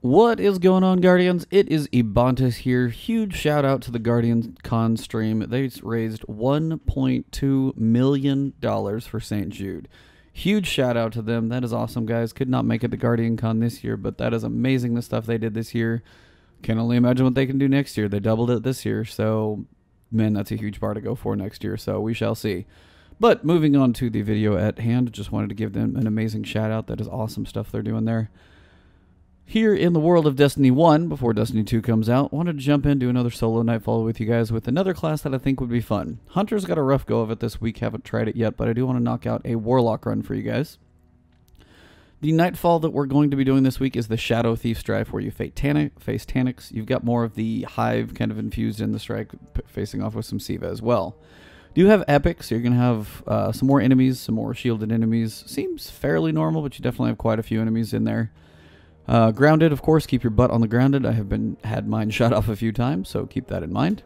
What is going on, Guardians? It is Ebontis here. Huge shout out to the Guardian Con stream. They raised $1.2 million for St. Jude. Huge shout out to them. That is awesome, guys. Could not make it to Guardian Con this year, but that is amazing, the stuff they did this year. Can only imagine what they can do next year. They doubled it this year, so man, that's a huge bar to go for next year, so we shall see. But moving on to the video at hand, just wanted to give them an amazing shout out. That is awesome stuff they're doing there. Here in the world of Destiny 1, before Destiny 2 comes out, wanted to jump into another solo Nightfall with you guys with another class that I think would be fun. Hunter's got a rough go of it this week, haven't tried it yet, but I do want to knock out a Warlock run for you guys. The Nightfall that we're going to be doing this week is the Shadow Thief Strife, where you face Taniks. You've got more of the Hive kind of infused in the strike, facing off with some Siva as well. You have Epic, so you're going to have some more enemies, some more shielded enemies. Seems fairly normal, but you definitely have quite a few enemies in there. Grounded, of course, keep your butt on the grounded. I have had mine shot off a few times, so keep that in mind.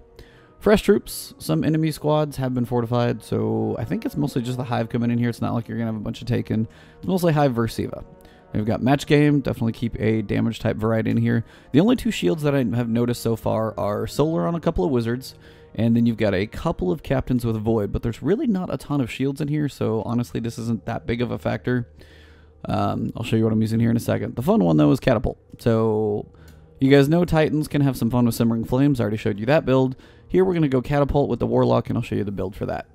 Fresh troops, some enemy squads have been fortified, so I think it's mostly just the Hive coming in here. It's not like you're going to have a bunch of Taken. It's mostly Hive versus Siva. We've got match game, definitely keep a damage type variety in here. The only two shields that I have noticed so far are Solar on a couple of Wizards, and then you've got a couple of Captains with Void, but there's really not a ton of shields in here, so honestly this isn't that big of a factor. I'll show you what I'm using here in a second. The fun one, though, is Catapult. So, you guys know Titans can have some fun with Simmering Flames. I already showed you that build. Here, we're going to go Catapult with the Warlock, and I'll show you the build for that.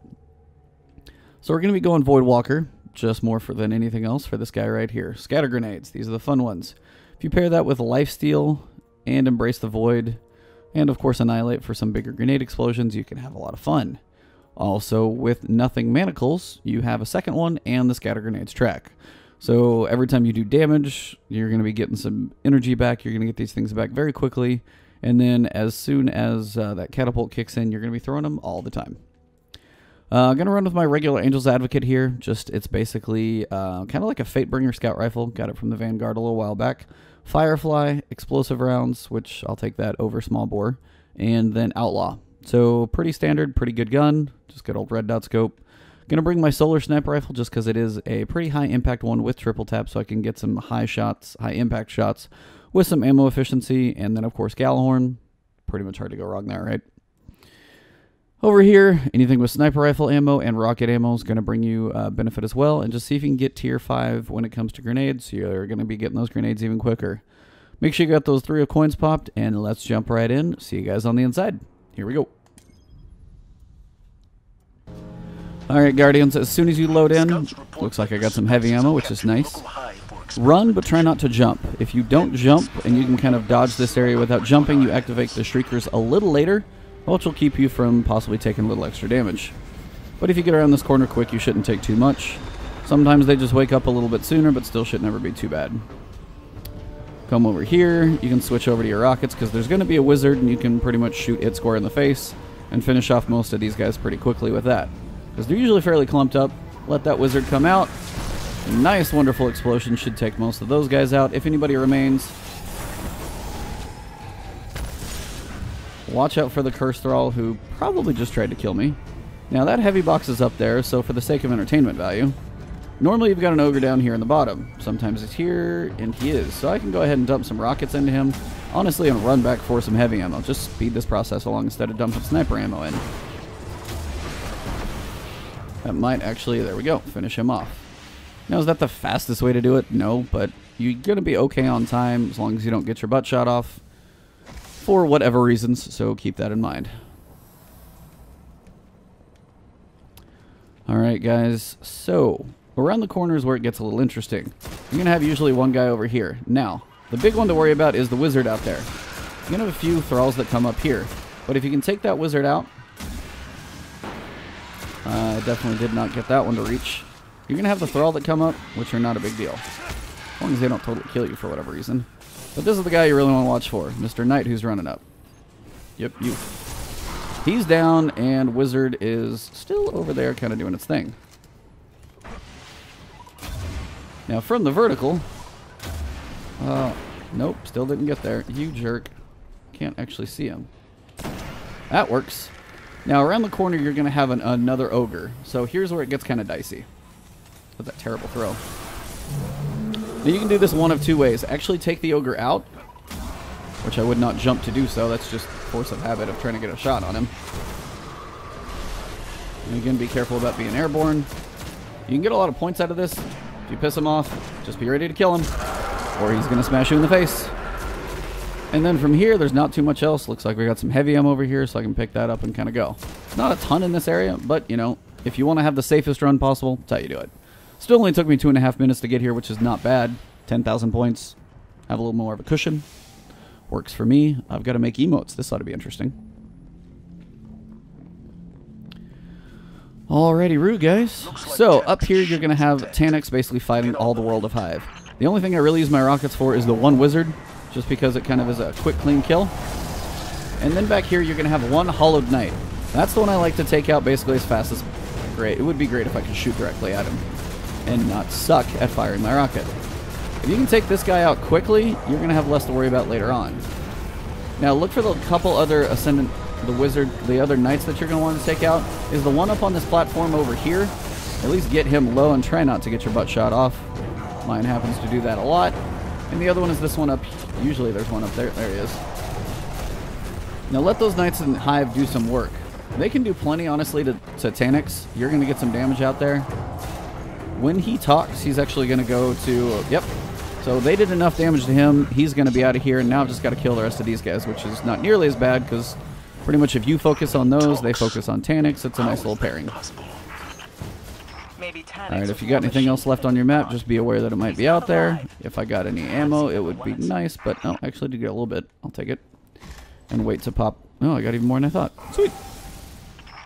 So, we're going to be going Void Walker, just more than anything else for this guy right here. Scatter Grenades. These are the fun ones. If you pair that with Lifesteal and Embrace the Void, and, of course, Annihilate for some bigger grenade explosions, you can have a lot of fun. Also, with Nothing Manacles, you have a second one and the Scatter Grenades track. So every time you do damage, you're going to be getting some energy back. You're going to get these things back very quickly. And then as soon as that Catapult kicks in, you're going to be throwing them all the time. I'm going to run with my regular Angel's Advocate here. It's basically kind of like a Fatebringer Scout Rifle. Got it from the Vanguard a little while back. Firefly, Explosive Rounds, which I'll take that over Small Bore. And then Outlaw. So pretty standard, pretty good gun. Just good old red dot scope. Gonna bring my Solar Sniper Rifle just because it is a pretty high impact one with triple tap, so I can get some high impact shots with some ammo efficiency. And then of course Gallahorn, pretty much hard to go wrong there, right? Over here, anything with sniper rifle ammo and rocket ammo is gonna bring you benefit as well. And just see if you can get tier 5 when it comes to grenades. So you're gonna be getting those grenades even quicker. Make sure you got those 3 of coins popped, and let's jump right in. See you guys on the inside. Here we go. Alright, Guardians, as soon as you load in, looks like I got some heavy ammo, which is nice. Run, but try not to jump. If you don't jump, and you can kind of dodge this area without jumping, you activate the Shriekers a little later, which will keep you from possibly taking a little extra damage. But if you get around this corner quick, you shouldn't take too much. Sometimes they just wake up a little bit sooner, but still should never be too bad. Come over here, you can switch over to your rockets, because there's going to be a wizard, and you can pretty much shoot it square in the face, and finish off most of these guys pretty quickly with that. Because they're usually fairly clumped up. Let that wizard come out. A nice, wonderful explosion should take most of those guys out. If anybody remains, watch out for the Curse Thrall, who probably just tried to kill me. Now, that heavy box is up there, so for the sake of entertainment value, normally you've got an ogre down here in the bottom. Sometimes it's here, and he is. So I can go ahead and dump some rockets into him. Honestly, and run back for some heavy ammo. Just speed this process along instead of dumping sniper ammo in. That might actually, there we go, finish him off. Now, is that the fastest way to do it? No, but you're going to be okay on time as long as you don't get your butt shot off for whatever reasons, so keep that in mind. Alright, guys, so around the corner is where it gets a little interesting. You're going to have usually one guy over here. Now, the big one to worry about is the wizard out there. You're going to have a few thralls that come up here, but if you can take that wizard out, I definitely did not get that one to reach. You're going to have the thrall that come up, which are not a big deal. As long as they don't totally kill you for whatever reason. But this is the guy you really want to watch for. Mr. Knight, who's running up. Yep, you. He's down, and wizard is still over there kind of doing its thing. Now, from the vertical... nope, still didn't get there. You jerk. Can't actually see him. That works. Now, around the corner, you're going to have another ogre. So here's where it gets kind of dicey. With that terrible throw. Now, you can do this one of two ways. Actually take the ogre out, which I would not jump to do so. That's just force of habit of trying to get a shot on him. And again, be careful about being airborne. You can get a lot of points out of this. If you piss him off, just be ready to kill him, or he's going to smash you in the face. And then from here, there's not too much else. Looks like we got some heavy ammo over here, so I can pick that up and kind of go. Not a ton in this area, but, you know, if you want to have the safest run possible, that's how you do it. Still only took me 2.5 minutes to get here, which is not bad. 10,000 points. Have a little more of a cushion. Works for me. I've got to make emotes. This ought to be interesting. Alrighty, Roo, guys. So, up here, you're going to have Taniks basically fighting all the world of Hive. The only thing I really use my rockets for is the one wizard, just because it kind of is a quick, clean kill. And then back here, you're going to have one hollowed knight. That's the one I like to take out basically as fast as great. It would be great if I could shoot directly at him and not suck at firing my rocket. If you can take this guy out quickly, you're going to have less to worry about later on. Now, look for the couple other Ascendant, the wizard, the other knights that you're going to want to take out. Is the one up on this platform over here. At least get him low and try not to get your butt shot off. Mine happens to do that a lot. And the other one is this one up. Usually there's one up there. There he is. Now let those knights in Hive do some work. They can do plenty, honestly, to Taniks. You're going to get some damage out there. When he talks, he's actually going to go to... Yep. So they did enough damage to him. He's going to be out of here. And now I've just got to kill the rest of these guys, which is not nearly as bad because pretty much if you focus on those, they focus on Taniks. It's a nice little pairing. Alright, if you got anything else left on your map, just be aware that it might be out there. If I got any ammo, it would be nice. But no, actually I did get a little bit. I'll take it. And wait to pop... Oh, I got even more than I thought. Sweet.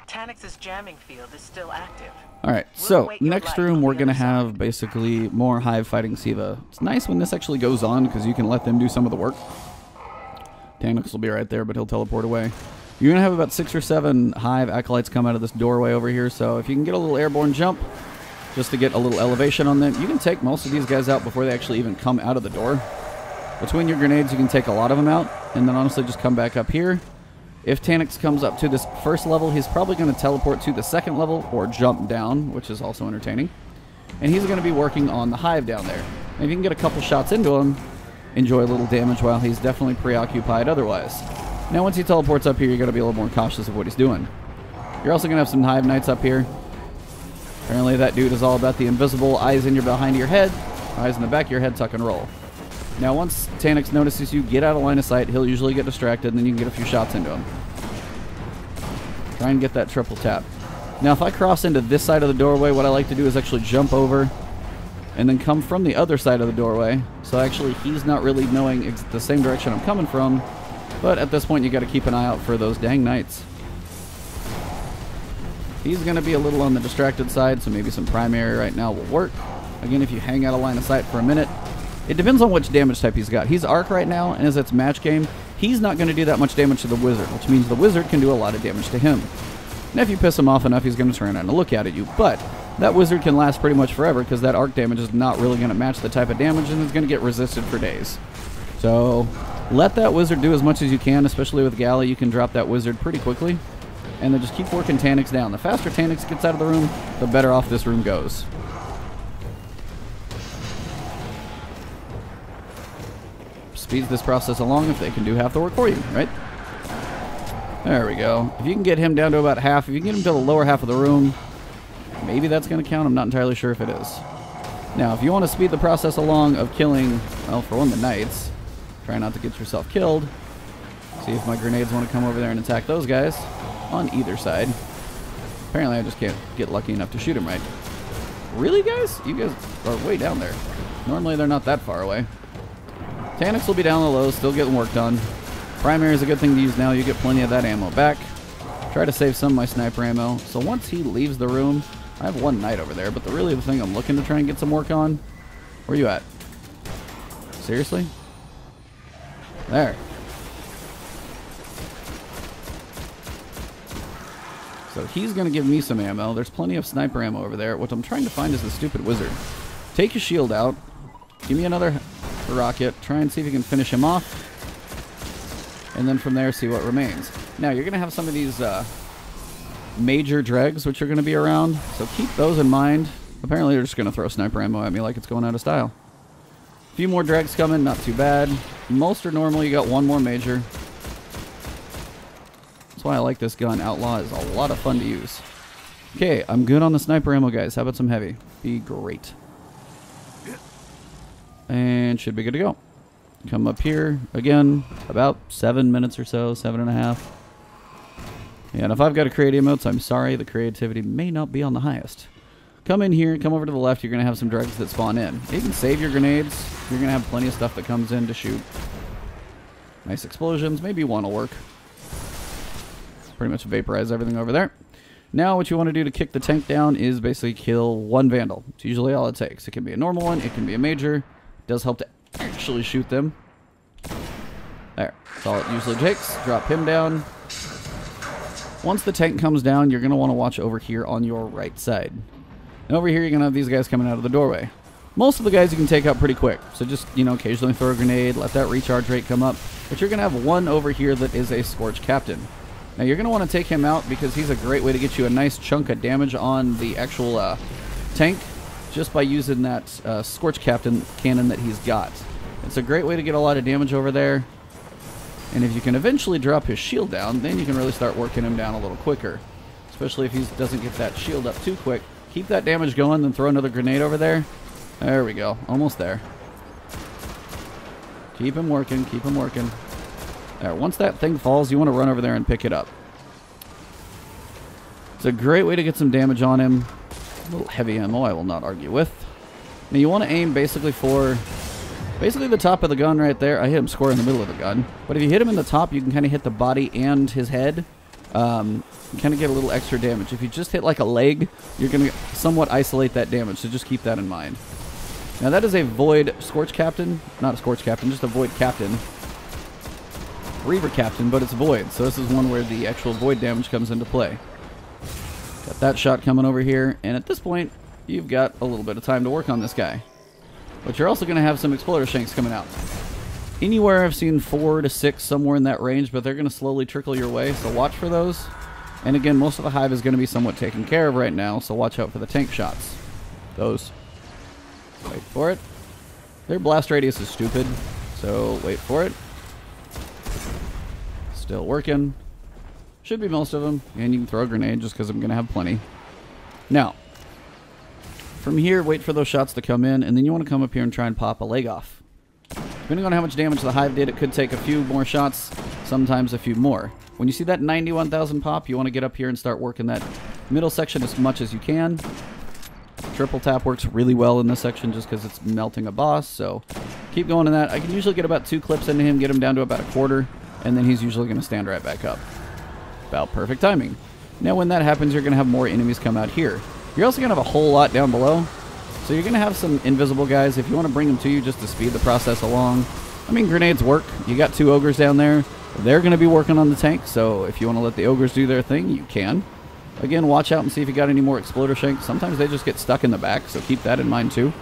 Taniks' jamming field is still active. Alright, so next room we're going to have basically more Hive fighting Siva. It's nice when this actually goes on because you can let them do some of the work. Taniks will be right there, but he'll teleport away. You're going to have about 6 or 7 Hive acolytes come out of this doorway over here, so if you can get a little airborne jump just to get a little elevation on them, you can take most of these guys out before they actually even come out of the door. Between your grenades, you can take a lot of them out, and then honestly just come back up here. If Taniks comes up to this first level, he's probably going to teleport to the second level or jump down, which is also entertaining. And he's going to be working on the Hive down there. And if you can get a couple shots into him, enjoy a little damage while he's definitely preoccupied otherwise. Now once he teleports up here, you've got to be a little more cautious of what he's doing. You're also going to have some Hive Knights up here. Apparently that dude is all about the invisible eyes in your behind your head, eyes in the back of your head, tuck and roll. Now, once Taniks notices you get out of line of sight, he'll usually get distracted, and then you can get a few shots into him. Try and get that triple tap. Now, if I cross into this side of the doorway, what I like to do is actually jump over and then come from the other side of the doorway. So actually, he's not really knowing the same direction I'm coming from, but at this point, you got to keep an eye out for those dang knights. He's going to be a little on the distracted side, so maybe some primary right now will work. Again, if you hang out of line of sight for a minute, it depends on which damage type he's got. He's Arc right now, and as it's match game, he's not going to do that much damage to the Wizard, which means the Wizard can do a lot of damage to him. Now, if you piss him off enough, he's going to turn around and look at you, but that Wizard can last pretty much forever because that Arc damage is not really going to match the type of damage, and it's going to get resisted for days. So, let that Wizard do as much as you can, especially with Galley. You can drop that Wizard pretty quickly, and then just keep working Taniks down. The faster Taniks gets out of the room, the better off this room goes. Speeds this process along if they can do half the work for you, right? There we go. If you can get him down to about half, if you can get him to the lower half of the room, maybe that's going to count. I'm not entirely sure if it is. Now, if you want to speed the process along of killing, well, for one, the knights, try not to get yourself killed. See if my grenades want to come over there and attack those guys on either side. Apparently, I just can't get lucky enough to shoot him right. Really, guys? You guys are way down there. Normally, they're not that far away. Taniks will be down the low, still getting work done. Primary is a good thing to use now. You get plenty of that ammo back. Try to save some of my sniper ammo. So once he leaves the room, I have one knight over there, but the thing I'm looking to try and get some work on. Where you at? Seriously? There. So he's going to give me some ammo. There's plenty of sniper ammo over there. What I'm trying to find is the stupid wizard. Take his shield out. Give me another rocket. Try and see if you can finish him off. And then from there, see what remains. Now, you're going to have some of these major dregs, which are going to be around. So keep those in mind. Apparently, they're just going to throw sniper ammo at me like it's going out of style. A few more dregs coming. Not too bad. Most are normal. You got one more major. That's why I like this gun. Outlaw is a lot of fun to use. Okay, I'm good on the sniper ammo, guys. How about some heavy? Be great. And should be good to go. Come up here. Again, about 7 minutes or so. 7.5. Yeah, and if I've got to create emotes, I'm sorry. The creativity may not be on the highest. Come in here. Come over to the left. You're going to have some dregs that spawn in. You can save your grenades. You're going to have plenty of stuff that comes in to shoot. Nice explosions. Maybe one will work. Pretty much vaporize everything over there. Now what you want to do to kick the tank down is basically kill one vandal. It's usually all it takes. It can be a normal one. It can be a major. It does help to actually shoot them. There. That's all it usually takes. Drop him down. Once the tank comes down, you're going to want to watch over here on your right side. And over here, you're going to have these guys coming out of the doorway. Most of the guys you can take out pretty quick. So just, you know, occasionally throw a grenade, let that recharge rate come up. But you're going to have one over here that is a Scorch Captain. Now you're going to want to take him out because he's a great way to get you a nice chunk of damage on the actual tank just by using that Scorch Captain cannon that he's got. It's a great way to get a lot of damage over there. And if you can eventually drop his shield down, then you can really start working him down a little quicker. Especially if he doesn't get that shield up too quick. Keep that damage going, then throw another grenade over there. There we go. Almost there. Keep him working. Keep him working. There. Once that thing falls, you want to run over there and pick it up. It's a great way to get some damage on him. A little heavy ammo, I will not argue with. Now you want to aim basically for the top of the gun right there. I hit him square in the middle of the gun. But if you hit him in the top, you can kind of hit the body and his head. And kind of get a little extra damage. If you just hit like a leg, you're going to somewhat isolate that damage. So just keep that in mind. Now that is a Void Scorch Captain. Not a Scorch Captain, just a Void Captain. Reaver Captain, but it's Void. So this is one where the actual Void damage comes into play. Got that shot coming over here. And at this point, you've got a little bit of time to work on this guy. But you're also going to have some Exploder Shanks coming out. Anywhere I've seen 4 to 6, somewhere in that range, but they're going to slowly trickle your way, so watch for those. And again, most of the Hive is going to be somewhat taken care of right now, so watch out for the tank shots. Those. Wait for it. Their blast radius is stupid, so wait for it. Still working. Should be most of them, and you can throw a grenade just because I'm going to have plenty. Now, from here, wait for those shots to come in, and then you want to come up here and try and pop a leg off. Depending on how much damage the Hive did, it could take a few more shots, sometimes a few more. When you see that 91,000 pop, you want to get up here and start working that middle section as much as you can. Triple tap works really well in this section just because it's melting a boss, so keep going in that. I can usually get about 2 clips into him, get him down to about a quarter, and then he's usually going to stand right back up. About perfect timing. Now when that happens, you're going to have more enemies come out here. You're also going to have a whole lot down below. So you're going to have some invisible guys if you want to bring them to you just to speed the process along. I mean, grenades work. You got 2 ogres down there. They're going to be working on the tank, so if you want to let the ogres do their thing, you can. Again, watch out and see if you got any more Exploder Shanks. Sometimes they just get stuck in the back, so keep that in mind too.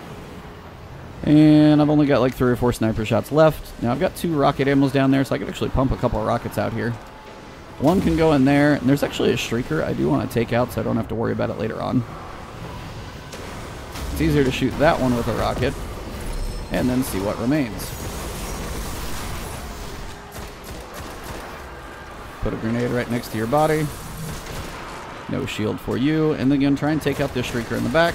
And I've only got like 3 or 4 sniper shots left. Now I've got 2 rocket ammos down there, so I can actually pump a couple of rockets out here. One can go in there, and there's actually a Shrieker I do want to take out so I don't have to worry about it later on. It's easier to shoot that one with a rocket, and then see what remains. Put a grenade right next to your body. No shield for you. And again, try and take out this Shrieker in the back.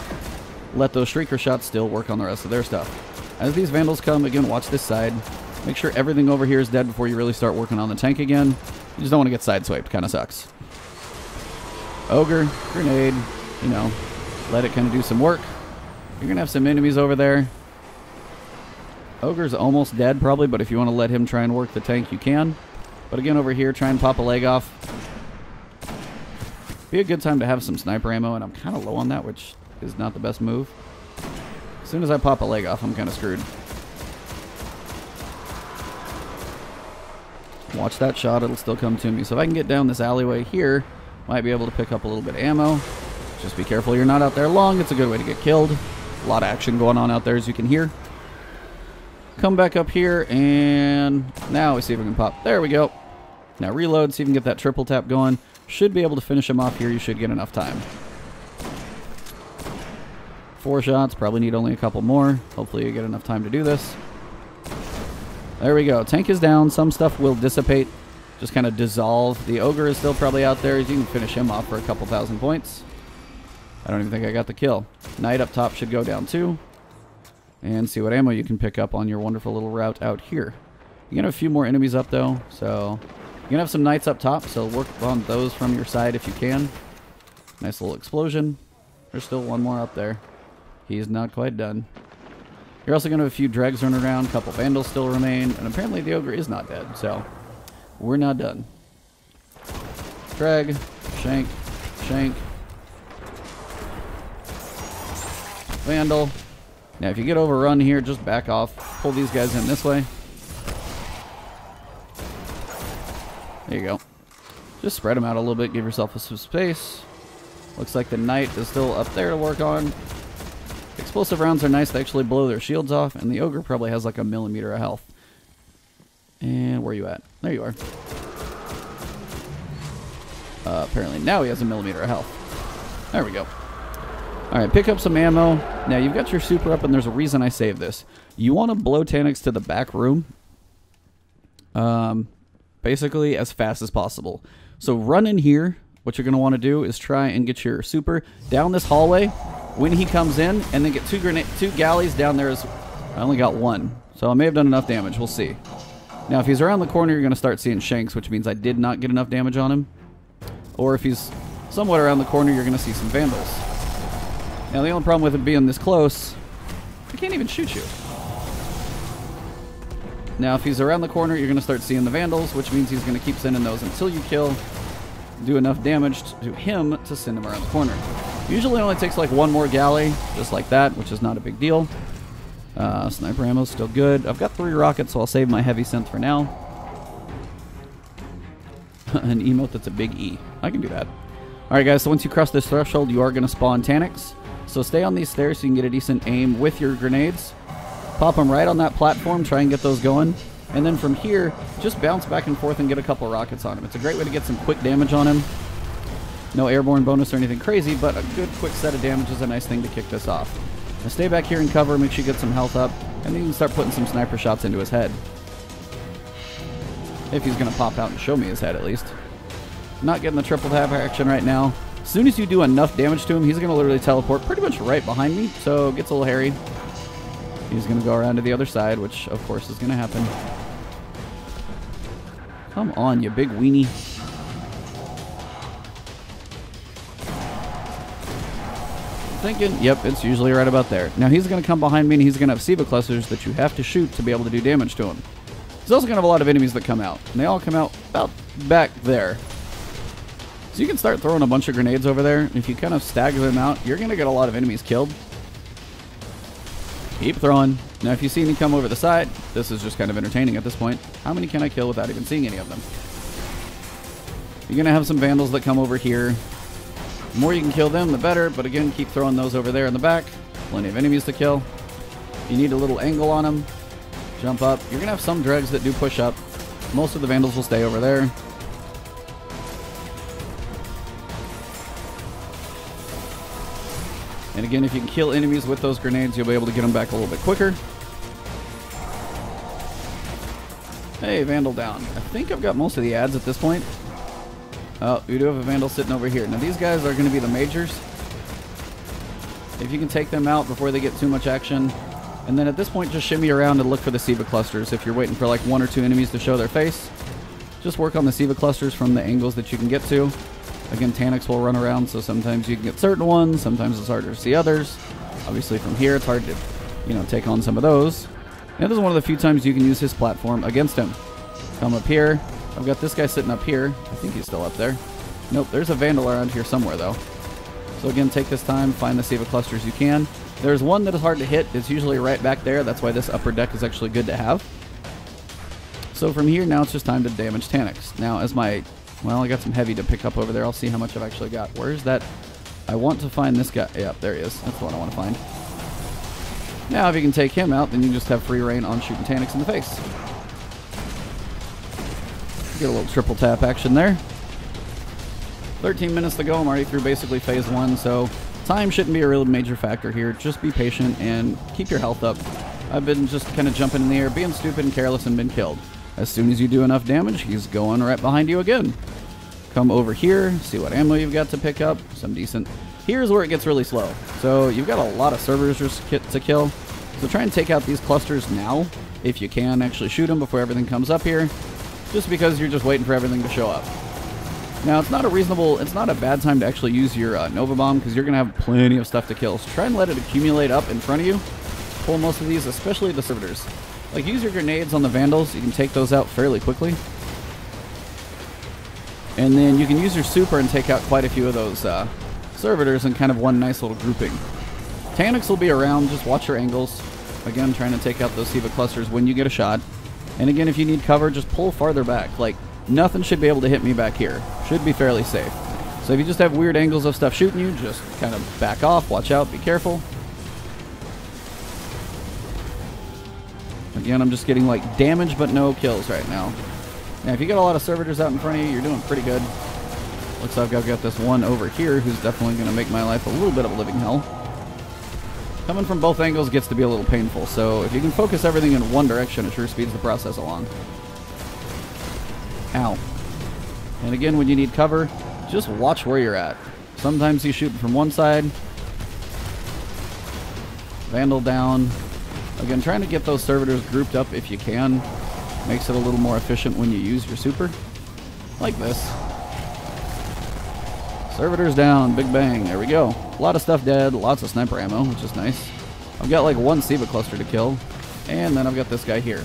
Let those Shrieker shots still work on the rest of their stuff. As these Vandals come, again, watch this side. Make sure everything over here is dead before you really start working on the tank again. You just don't want to get sideswiped. Kind of sucks. Ogre, grenade, you know, let it kind of do some work. You're going to have some enemies over there. Ogre's almost dead probably, but if you want to let him try and work the tank, you can. But again, over here, try and pop a leg off. Be a good time to have some sniper ammo, and I'm kind of low on that, which is not the best move. As soon as I pop a leg off, I'm kind of screwed. Watch that shot, it'll still come to me. So if I can get down this alleyway here, might be able to pick up a little bit of ammo. Just be careful you're not out there long. It's a good way to get killed. A lot of action going on out there, as you can hear. Come back up here, and now we see if we can pop. There we go. Now reload, see if we can get that triple tap going. Should be able to finish him off here. You should get enough time. 4 shots. Probably need only a couple more. Hopefully you get enough time to do this. There we go. Tank is down. Some stuff will dissipate. Just kind of dissolve. The ogre is still probably out there. You can finish him off for a couple thousand points. I don't even think I got the kill. Knight up top should go down too. And see what ammo you can pick up on your wonderful little route out here. You're going to have a few more enemies up though. So you're going to have some knights up top. So work on those from your side if you can. Nice little explosion. There's still one more up there. He's not quite done. You're also going to have a few dregs running around. A couple vandals still remain. And apparently the ogre is not dead. So we're not done. Drag. Shank. Shank. Vandal. Now if you get overrun here, just back off. Pull these guys in this way. There you go. Just spread them out a little bit. Give yourself some space. Looks like the knight is still up there to work on. Explosive rounds are nice. They actually blow their shields off. And the ogre probably has like a millimeter of health. And where are you at? There you are. Apparently now he has a millimeter of health. There we go. Alright, pick up some ammo. Now you've got your super up and there's a reason I saved this. You want to blow Taniks to the back room. Basically as fast as possible. So run in here. What you're going to want to do is try and get your super down this hallway when he comes in, and then get two galleys down there. I only got one, so I may have done enough damage. We'll see. Now, if he's around the corner, you're going to start seeing shanks, which means I did not get enough damage on him. Or if he's somewhat around the corner, you're going to see some vandals. Now, the only problem with it being this close, I can't even shoot you. Now, if he's around the corner, you're going to start seeing the vandals, which means he's going to keep sending those until you do enough damage to him to send him around the corner. Usually it only takes like one more galley, just like that, which is not a big deal. Sniper ammo's still good. I've got 3 rockets, so I'll save my heavy synth for now. An emote that's a big E. I can do that. Alright guys, so once you cross this threshold, you are going to spawn Taniks. So stay on these stairs so you can get a decent aim with your grenades. Pop them right on that platform, try and get those going. And then from here, just bounce back and forth and get a couple rockets on him. It's a great way to get some quick damage on him. No airborne bonus or anything crazy, but a good quick set of damage is a nice thing to kick this off. Now stay back here and cover, make sure you get some health up, and then you can start putting some sniper shots into his head. If he's going to pop out and show me his head, at least. Not getting the triple tap action right now. As soon as you do enough damage to him, he's going to literally teleport pretty much right behind me, so it gets a little hairy. He's going to go around to the other side, which of course is going to happen. Come on, you big weenie. Thinking, yep, it's usually right about there. Now he's going to come behind me and he's going to have Siva clusters that you have to shoot to be able to do damage to him. He's also going to have a lot of enemies that come out. And they all come out about back there. So you can start throwing a bunch of grenades over there. If you kind of stagger them out, you're going to get a lot of enemies killed. Keep throwing. Now if you see any come over the side, this is just kind of entertaining at this point. How many can I kill without even seeing any of them? You're going to have some vandals that come over here. The more you can kill them, the better. But again, keep throwing those over there in the back. Plenty of enemies to kill. You need a little angle on them. Jump up. You're going to have some dregs that do push up. Most of the vandals will stay over there. And again, if you can kill enemies with those grenades, you'll be able to get them back a little bit quicker. Hey, Vandal down. I think I've got most of the ads at this point. Oh, we do have a Vandal sitting over here. Now, these guys are going to be the majors. If you can take them out before they get too much action. And then at this point, just shimmy around and look for the Siva clusters. If you're waiting for like 1 or 2 enemies to show their face, just work on the Siva clusters from the angles that you can get to. Again, Taniks will run around, so sometimes you can get certain ones, sometimes it's harder to see others. Obviously from here, it's hard to, take on some of those. And this is one of the few times you can use his platform against him. Come up here. I've got this guy sitting up here. I think he's still up there. Nope, there's a Vandal around here somewhere, though. So again, take this time, find the Siva clusters you can. There's one that is hard to hit. It's usually right back there. That's why this upper deck is actually good to have. So from here, now it's just time to damage Taniks. Now, as my... Well, I got some heavy to pick up over there. I'll see how much I've actually got. Where's that? I want to find this guy. Yeah, there he is. That's the one I want to find. Now, if you can take him out, then you just have free reign on shooting Taniks in the face. Get a little triple tap action there. 13 minutes to go. I'm already through basically phase 1, so time shouldn't be a real major factor here. Just be patient and keep your health up. I've been just kind of jumping in the air, being stupid and careless, and been killed. As soon as you do enough damage, he's going right behind you again. Come over here, see what ammo you've got to pick up. Some decent. Here's where it gets really slow. So you've got a lot of servers to kill. So try and take out these clusters now, if you can. Actually shoot them before everything comes up here, just because you're just waiting for everything to show up. Now, it's not a bad time to actually use your Nova Bomb, because you're going to have plenty of stuff to kill. So try and let it accumulate up in front of you. Pull most of these, especially the servitors. Like, use your grenades on the Vandals. You can take those out fairly quickly. And then you can use your super and take out quite a few of those servitors in kind of one nice little grouping. Taniks will be around. Just watch your angles. Again, trying to take out those Siva clusters when you get a shot. And again, if you need cover, just pull farther back. Like, nothing should be able to hit me back here. Should be fairly safe. So if you just have weird angles of stuff shooting you, just kind of back off. Watch out. Be careful. Again, I'm just getting like damage but no kills right now. Now, if you got a lot of servitors out in front of you, you're doing pretty good. Looks like I've got this one over here who's definitely going to make my life a little bit of a living hell. Coming from both angles gets to be a little painful, so if you can focus everything in one direction, it sure speeds the process along. Ow. And again, when you need cover, just watch where you're at. Sometimes he's shooting from one side. Vandal down. Again, trying to get those servitors grouped up if you can. Makes it a little more efficient when you use your super. Like this. Servitors down. Big bang. There we go. A lot of stuff dead. Lots of sniper ammo, which is nice. I've got like one Siva cluster to kill. And then I've got this guy here.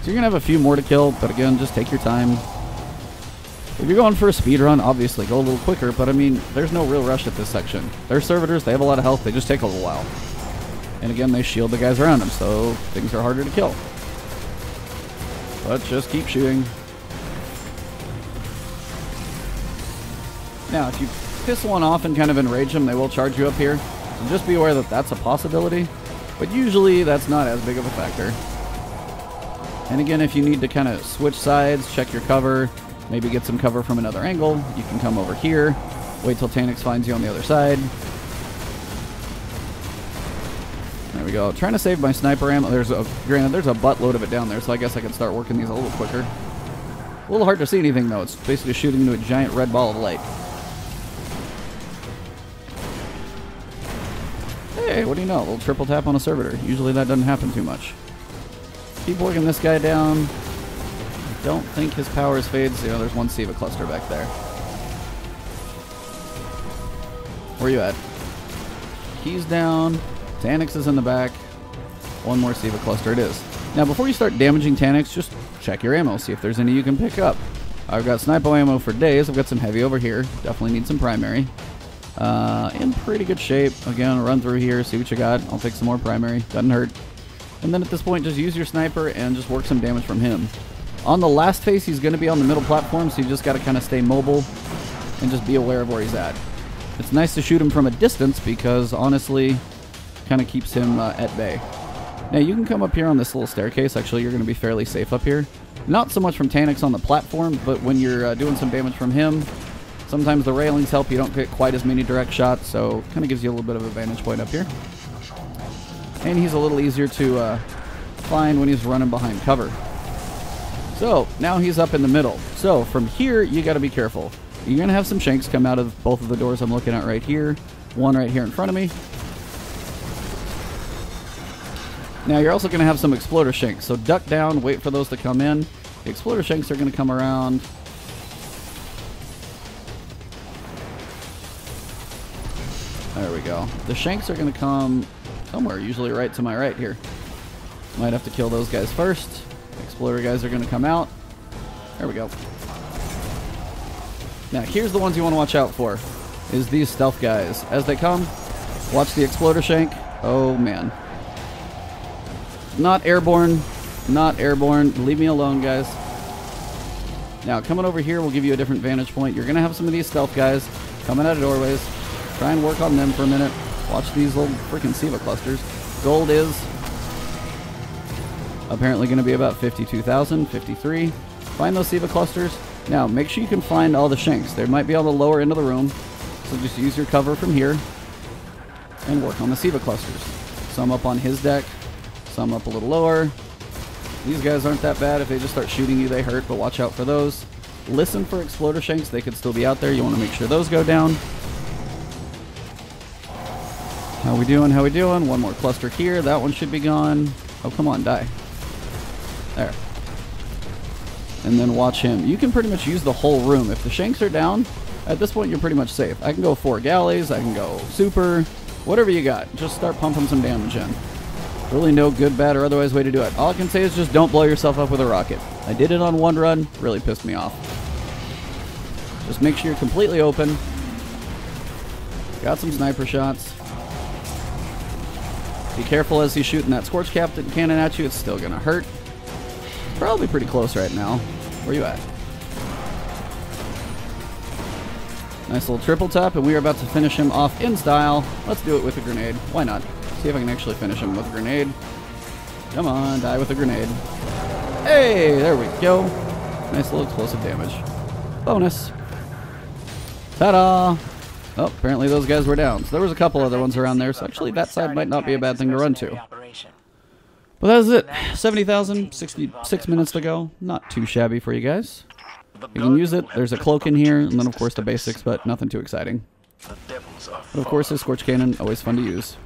So you're going to have a few more to kill, but again, just take your time. If you're going for a speed run, obviously go a little quicker, but I mean, there's no real rush at this section. They're servitors. They have a lot of health. They just take a little while. And again, they shield the guys around them, so things are harder to kill. But just keep shooting. Now, if you piss one off and kind of enrage them, they will charge you up here. So just be aware that that's a possibility. But usually, that's not as big of a factor. And again, if you need to kind of switch sides, check your cover, maybe get some cover from another angle, you can come over here. Wait till Taniks finds you on the other side. There we go. Trying to save my sniper ammo. Granted, there's a buttload of it down there, so I guess I can start working these a little quicker. A little hard to see anything, though. It's basically shooting into a giant red ball of light. Hey, what do you know? A little triple tap on a servitor. Usually that doesn't happen too much. Keep working this guy down. I don't think his powers fades. You know, there's one Siva cluster back there. Where you at? He's down. Taniks is in the back. One more Siva cluster it is. Now, before you start damaging Taniks, just check your ammo. See if there's any you can pick up. I've got sniper ammo for days. I've got some heavy over here. Definitely need some primary. In pretty good shape. Again, run through here, see what you got. I'll take some more primary. Doesn't hurt. And then at this point, just use your sniper and just work some damage from him. On the last phase, he's going to be on the middle platform, so you just got to kind of stay mobile and just be aware of where he's at. It's nice to shoot him from a distance because, honestly, kind of keeps him at bay. Now, you can come up here on this little staircase. Actually, you're going to be fairly safe up here. Not so much from Taniks on the platform, but when you're doing some damage from him, sometimes the railings help. You don't get quite as many direct shots, so kind of gives you a little bit of a vantage point up here. And he's a little easier to find when he's running behind cover. So, now he's up in the middle. So, from here, you got to be careful. You're going to have some shanks come out of both of the doors I'm looking at right here. One right here in front of me. Now, you're also going to have some exploder shanks. So, duck down, wait for those to come in. The exploder shanks are going to come around. There we go. The shanks are going to come somewhere, usually right to my right here. Might have to kill those guys first. Exploder guys are going to come out. There we go. Now, here's the ones you want to watch out for, is these stealth guys. As they come, watch the exploder shank. Oh, man. Not airborne. Not airborne. Leave me alone, guys. Now, coming over here will give you a different vantage point. You're going to have some of these stealth guys coming out of doorways. Try and work on them for a minute. Watch these little freaking Siva clusters. Gold is apparently going to be about 52,000, 53. Find those Siva clusters. Now, make sure you can find all the shanks. They might be on the lower end of the room. So just use your cover from here and work on the Siva clusters. Some up on his deck, some up a little lower. These guys aren't that bad. If they just start shooting you, they hurt, but watch out for those. Listen for exploder shanks. They could still be out there. You want to make sure those go down. How we doing? How we doing? One more cluster here. That one should be gone. Oh, come on, die. There. And then watch him. You can pretty much use the whole room. If the shanks are down, at this point you're pretty much safe. I can go 4 galleys. I can go super. Whatever you got. Just start pumping some damage in. Really no good, bad, or otherwise way to do it. All I can say is just don't blow yourself up with a rocket. I did it on one run. Really pissed me off. Just make sure you're completely open. Got some sniper shots. Be careful as he's shooting that Scorch Captain cannon at you. It's still going to hurt. Probably pretty close right now. Where you at? Nice little triple tap, and we are about to finish him off in style. Let's do it with a grenade. Why not? See if I can actually finish him with a grenade. Come on, die with a grenade. Hey, there we go. Nice little explosive damage. Bonus. Ta-da! Oh, apparently those guys were down. So there was a couple other ones around there, so actually that side might not be a bad thing to run to. But that is it. 70,000, 66 minutes to go. Not too shabby for you guys. You can use it. There's a cloak in here, and then of course the basics, but nothing too exciting. But of course this Scorch Cannon, always fun to use.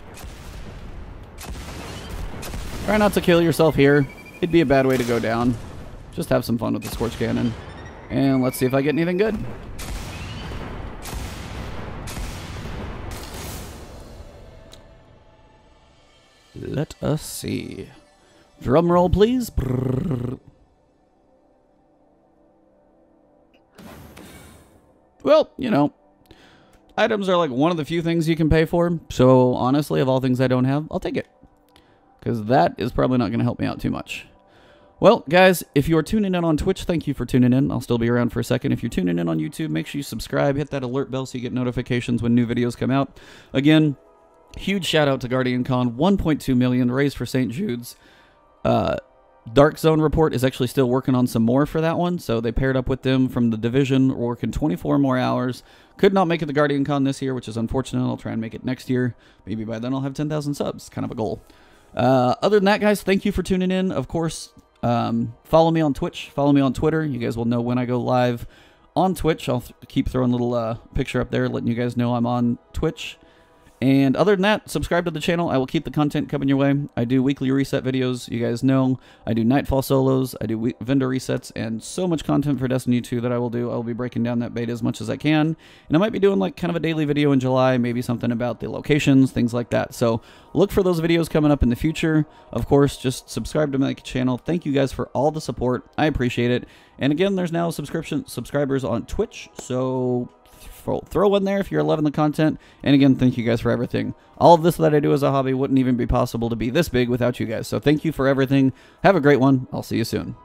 Try not to kill yourself here. It'd be a bad way to go down. Just have some fun with the Scorch Cannon. And let's see if I get anything good. Let us see. Drum roll, please. Brrr. Well, you know, items are like one of the few things you can pay for. So honestly, of all things I don't have, I'll take it. Because that is probably not going to help me out too much. Well, guys, if you are tuning in on Twitch, thank you for tuning in. I'll still be around for a second. If you're tuning in on YouTube, make sure you subscribe. Hit that alert bell so you get notifications when new videos come out. Again, huge shout out to Guardian Con. 1.2 million raised for St. Jude's. Dark Zone Report is actually still working on some more for that one. So they paired up with them from the Division, working 24 more hours. Could not make it to Guardian Con this year, which is unfortunate. I'll try and make it next year. Maybe by then I'll have 10,000 subs. Kind of a goal. Other than that, guys, thank you for tuning in. Of course, follow me on Twitch. Follow me on Twitter. You guys will know when I go live on Twitch. I'll keep throwing a little picture up there, letting you guys know I'm on Twitch. And other than that, subscribe to the channel. I will keep the content coming your way. I do weekly reset videos. You guys know I do Nightfall solos. I do vendor resets and so much content for Destiny 2 that I will do. I will be breaking down that beta as much as I can. And I might be doing like kind of a daily video in July, maybe something about the locations, things like that. So look for those videos coming up in the future. Of course, just subscribe to my channel. Thank you guys for all the support. I appreciate it. And again, there's now subscribers on Twitch. So throw one there if you're loving the content. And again, thank you guys for everything. All of this that I do as a hobby wouldn't even be possible to be this big without you guys. So thank you for everything. Have a great one. I'll see you soon.